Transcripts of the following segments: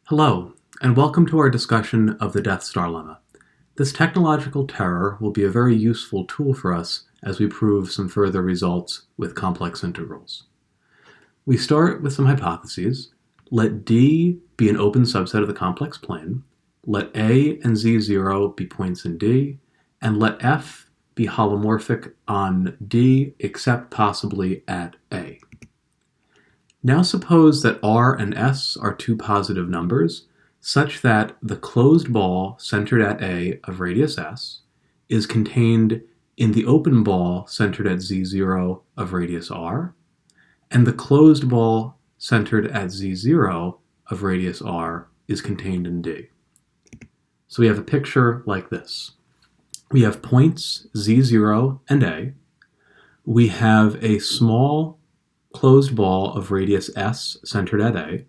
Hello, and welcome to our discussion of the Death Star lemma. This technological terror will be a very useful tool for us as we prove some further results with complex integrals. We start with some hypotheses. Let D be an open subset of the complex plane, let A and Z0 be points in D, and let F be holomorphic on D except possibly at A. Now suppose that R and S are two positive numbers such that the closed ball centered at A of radius S is contained in the open ball centered at Z0 of radius R, and the closed ball centered at Z0 of radius R is contained in D. So we have a picture like this. We have points Z0 and A. We have a small closed ball of radius S centered at A,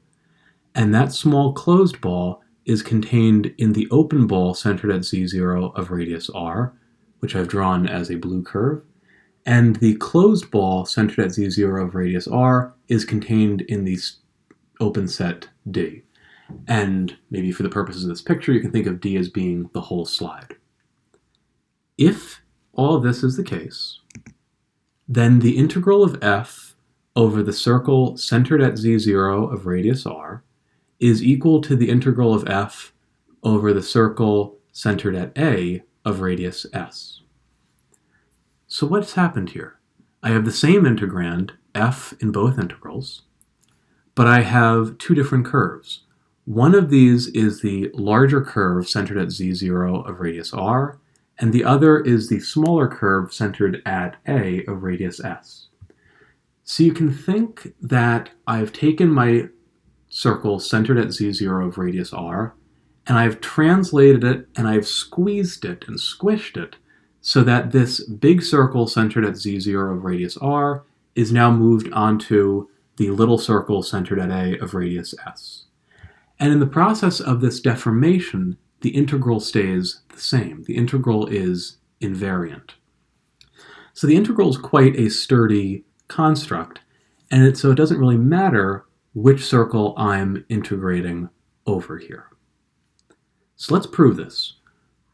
and that small closed ball is contained in the open ball centered at Z0 of radius R, which I've drawn as a blue curve, and the closed ball centered at Z0 of radius R is contained in the open set D. And maybe for the purposes of this picture, you can think of D as being the whole slide. If all of this is the case, then the integral of F over the circle centered at Z0 of radius R is equal to the integral of F over the circle centered at A of radius S. So what's happened here? I have the same integrand, F in both integrals, but I have two different curves. One of these is the larger curve centered at Z0 of radius R, and the other is the smaller curve centered at A of radius S. So you can think that I've taken my circle centered at Z0 of radius R, and I've translated it and I've squeezed it and squished it so that this big circle centered at Z0 of radius R is now moved onto the little circle centered at A of radius S. And in the process of this deformation, the integral stays the same. The integral is invariant. So the integral is quite a sturdy construct, and so it doesn't really matter which circle I'm integrating over here. So let's prove this.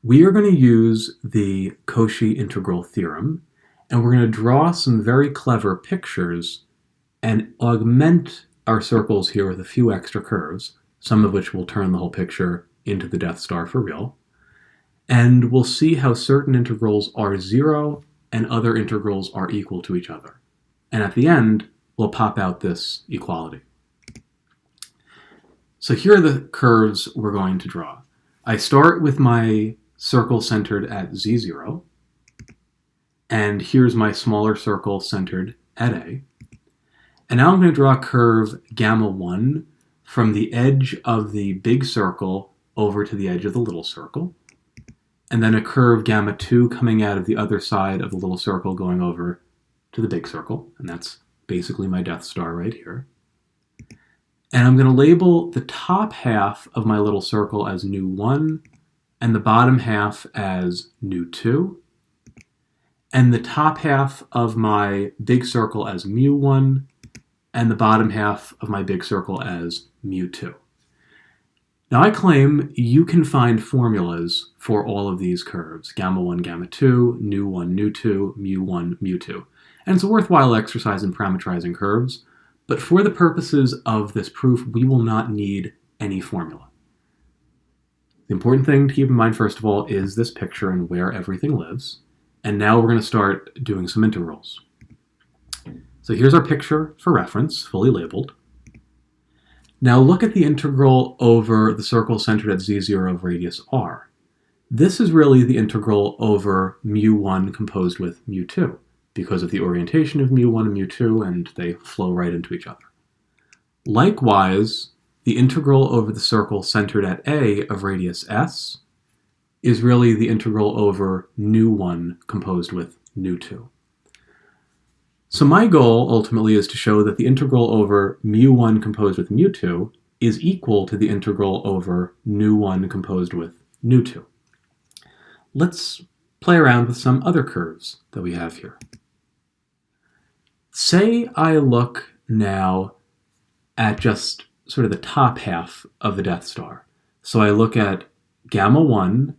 We are going to use the Cauchy integral theorem, and we're going to draw some very clever pictures and augment our circles here with a few extra curves, some of which will turn the whole picture into the Death Star for real. And we'll see how certain integrals are zero and other integrals are equal to each other. And at the end, we'll pop out this equality. So here are the curves we're going to draw. I start with my circle centered at Z0, and here's my smaller circle centered at A. And now I'm going to draw a curve gamma 1 from the edge of the big circle over to the edge of the little circle, and then a curve gamma 2 coming out of the other side of the little circle going over to the big circle, and that's basically my Death Star right here. And I'm going to label the top half of my little circle as nu1 and the bottom half as nu2, and the top half of my big circle as mu1 and the bottom half of my big circle as mu2. Now I claim you can find formulas for all of these curves, gamma 1, gamma 2, nu1, nu2, mu1, mu2. And it's a worthwhile exercise in parametrizing curves, but for the purposes of this proof, we will not need any formula. The important thing to keep in mind, first of all, is this picture and where everything lives. And now we're going to start doing some integrals. So here's our picture for reference, fully labeled. Now look at the integral over the circle centered at Z0 of radius R. This is really the integral over mu1 composed with mu2, because of the orientation of mu1 and mu2, and they flow right into each other. Likewise, the integral over the circle centered at A of radius S is really the integral over nu1 composed with nu2. So my goal ultimately is to show that the integral over mu1 composed with mu2 is equal to the integral over nu1 composed with nu2. Let's play around with some other curves that we have here. Say I look now at just sort of the top half of the Death Star. So I look at gamma 1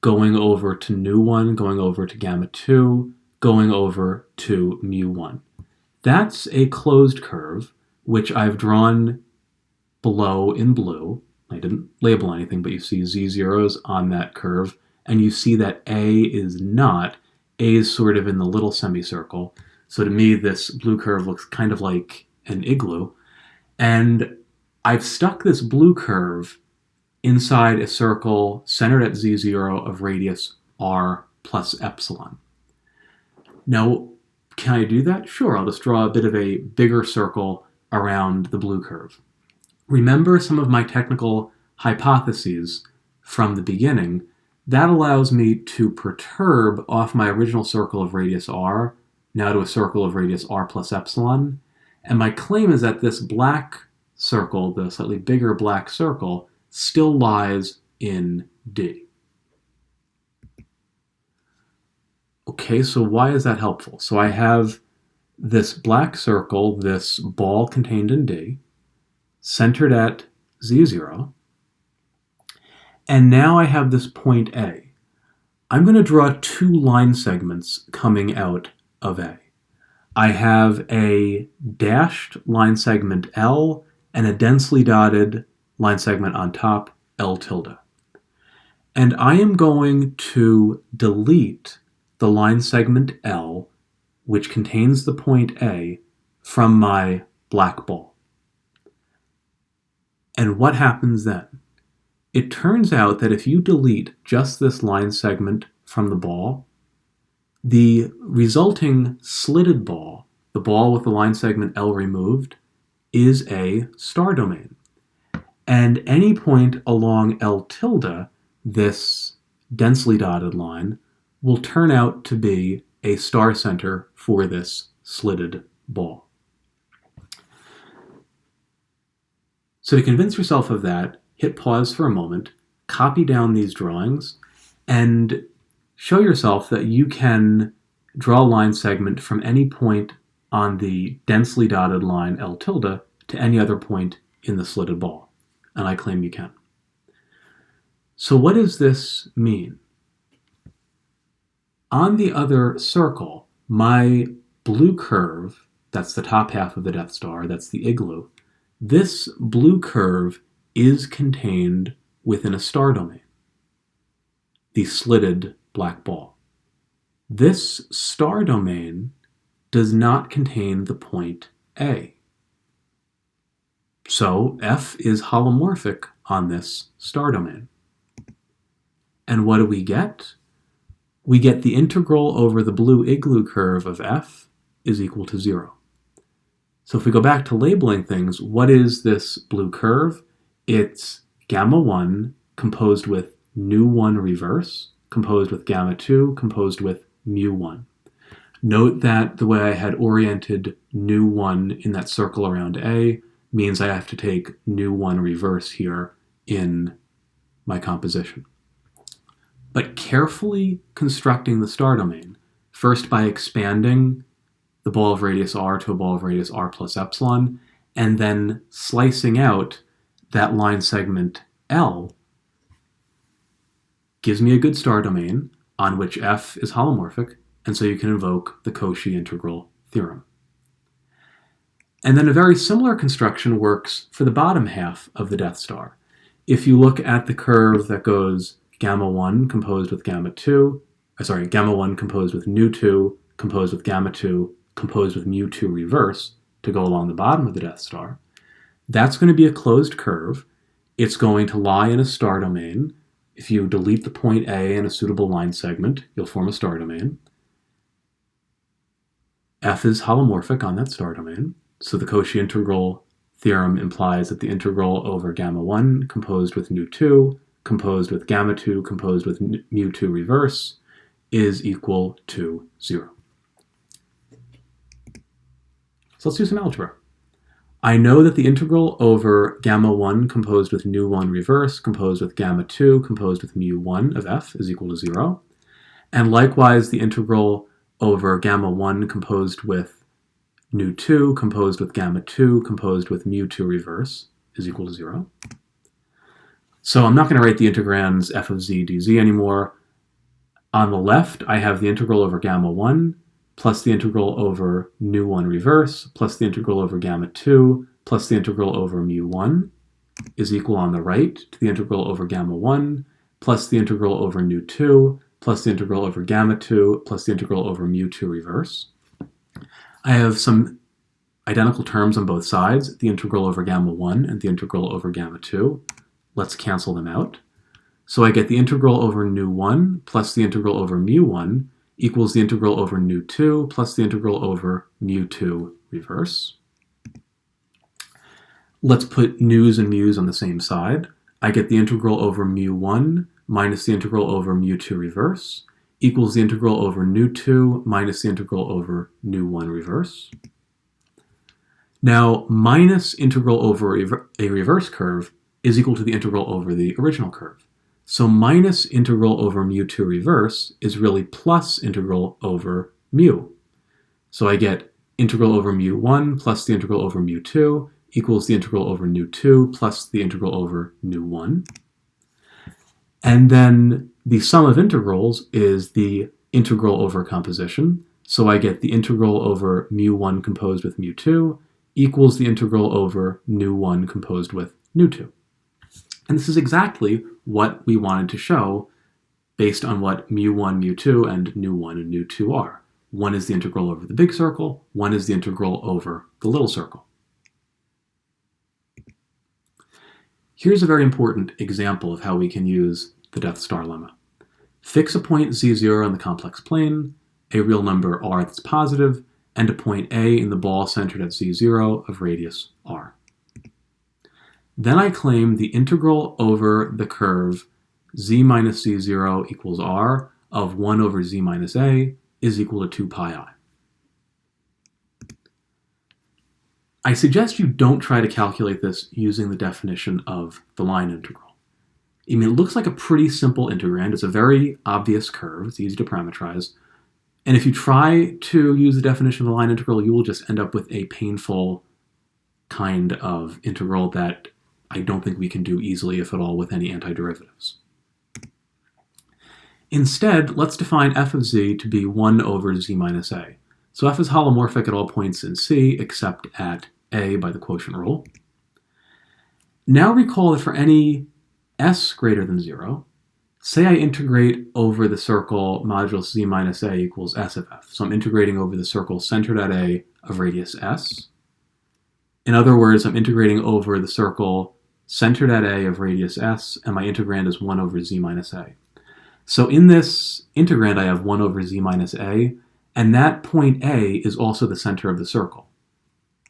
going over to nu 1, going over to gamma 2, going over to mu 1. That's a closed curve, which I've drawn below in blue. I didn't label anything, but you see z0s on that curve, and you see that A is not. A is sort of in the little semicircle. So to me, this blue curve looks kind of like an igloo. And I've stuck this blue curve inside a circle centered at z0 of radius r plus epsilon. Now, can I do that? Sure, I'll just draw a bit of a bigger circle around the blue curve. Remember some of my technical hypotheses from the beginning. That allows me to perturb off my original circle of radius r, now to a circle of radius r plus epsilon. And my claim is that this black circle, the slightly bigger black circle, still lies in D. Okay, so why is that helpful? So I have this black circle, this ball contained in D, centered at z0, and now I have this point A. I'm going to draw two line segments coming out of A. I have a dashed line segment L and a densely dotted line segment on top, L tilde. And I am going to delete the line segment L, which contains the point A, from my black ball. And what happens then? It turns out that if you delete just this line segment from the ball, the resulting slitted ball, the ball with the line segment L removed, is a star domain. And any point along L tilde, this densely dotted line, will turn out to be a star center for this slitted ball. So to convince yourself of that, hit pause for a moment, copy down these drawings, and show yourself that you can draw a line segment from any point on the densely dotted line L tilde to any other point in the slitted ball. And I claim you can. So what does this mean? On the other circle, my blue curve, that's the top half of the Death Star, that's the igloo, this blue curve is contained within a star domain, the slitted black ball. This star domain does not contain the point A. So F is holomorphic on this star domain. And what do we get? We get the integral over the blue igloo curve of F is equal to 0. So if we go back to labeling things, what is this blue curve? It's gamma 1 composed with nu 1 reverse, composed with gamma 2, composed with mu 1. Note that the way I had oriented nu 1 in that circle around A means I have to take nu 1 reverse here in my composition. But carefully constructing the star domain, first by expanding the ball of radius r to a ball of radius r plus epsilon, and then slicing out that line segment L, gives me a good star domain on which F is holomorphic, and so you can invoke the Cauchy integral theorem. And then a very similar construction works for the bottom half of the Death Star. If you look at the curve that goes gamma 1 composed with gamma 2, gamma 1 composed with nu 2, composed with gamma 2, composed with mu 2 reverse to go along the bottom of the Death Star, that's going to be a closed curve. It's going to lie in a star domain. If you delete the point A and a suitable line segment, you'll form a star domain. F is holomorphic on that star domain, so the Cauchy integral theorem implies that the integral over gamma 1 composed with nu 2, composed with gamma 2, composed with mu 2 reverse, is equal to 0. So let's do some algebra. I know that the integral over gamma 1 composed with nu 1 reverse, composed with gamma 2, composed with mu 1 of F is equal to 0. And likewise, the integral over gamma 1 composed with nu 2, composed with gamma 2, composed with mu 2 reverse is equal to 0. So I'm not going to write the integrands f of z dz anymore. On the left, I have the integral over gamma 1 plus the integral over nu1 reverse plus the integral over gamma 2 plus the integral over mu1 is equal on the right to the integral over gamma 1 plus the integral over nu2 plus the integral over gamma 2 plus the integral over mu2 reverse. I have some identical terms on both sides, the integral over gamma 1 and the integral over gamma 2. Let's cancel them out. So I get the integral over nu1 plus the integral over mu1 equals the integral over nu2 plus the integral over mu2 reverse. Let's put nu's and mu's on the same side. I get the integral over mu1 minus the integral over mu2 reverse equals the integral over nu2 minus the integral over nu1 reverse. Now, minus integral over a reverse curve is equal to the integral over the original curve. So minus integral over mu2 reverse is really plus integral over mu. So I get integral over mu1 plus the integral over mu2 equals the integral over nu2 plus the integral over nu1. And then the sum of integrals is the integral over composition. So I get the integral over mu1 composed with mu2 equals the integral over nu1 composed with nu2. And this is exactly what we wanted to show based on what mu1, mu2, and nu1 and nu2 are. One is the integral over the big circle, one is the integral over the little circle. Here's a very important example of how we can use the Death Star lemma. Fix a point z0 on the complex plane, a real number r that's positive, and a point A in the ball centered at z0 of radius r. Then I claim the integral over the curve z minus z0 equals r of 1 over z minus a is equal to 2 pi I. I suggest you don't try to calculate this using the definition of the line integral. I mean, it looks like a pretty simple integrand. It's a very obvious curve. It's easy to parameterize. And if you try to use the definition of the line integral, you will just end up with a painful kind of integral that I don't think we can do easily, if at all, with any antiderivatives. Instead, let's define f of z to be 1 over z minus a. So f is holomorphic at all points in C except at a by the quotient rule. Now recall that for any s greater than 0, say I integrate over the circle modulus z minus a equals s of f. So I'm integrating over the circle centered at a of radius s. In other words, I'm integrating over the circle centered at a of radius s, and my integrand is 1 over z minus a. So in this integrand, I have 1 over z minus a, and that point A is also the center of the circle.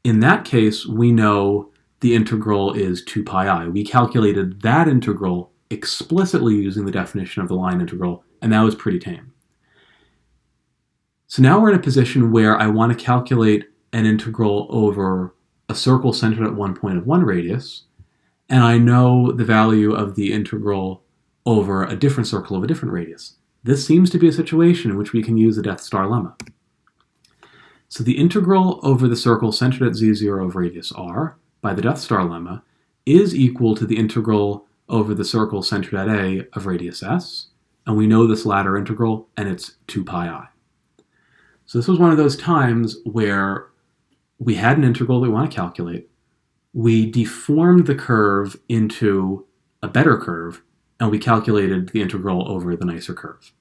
In that case, we know the integral is 2 pi I. We calculated that integral explicitly using the definition of the line integral, and that was pretty tame. So now we're in a position where I want to calculate an integral over a circle centered at one point of one radius, and I know the value of the integral over a different circle of a different radius. This seems to be a situation in which we can use the Death Star lemma. So the integral over the circle centered at z0 of radius r by the Death Star lemma is equal to the integral over the circle centered at a of radius s, and we know this latter integral, and it's 2 pi I. So this was one of those times where we had an integral that we want to calculate, we deformed the curve into a better curve, and we calculated the integral over the nicer curve.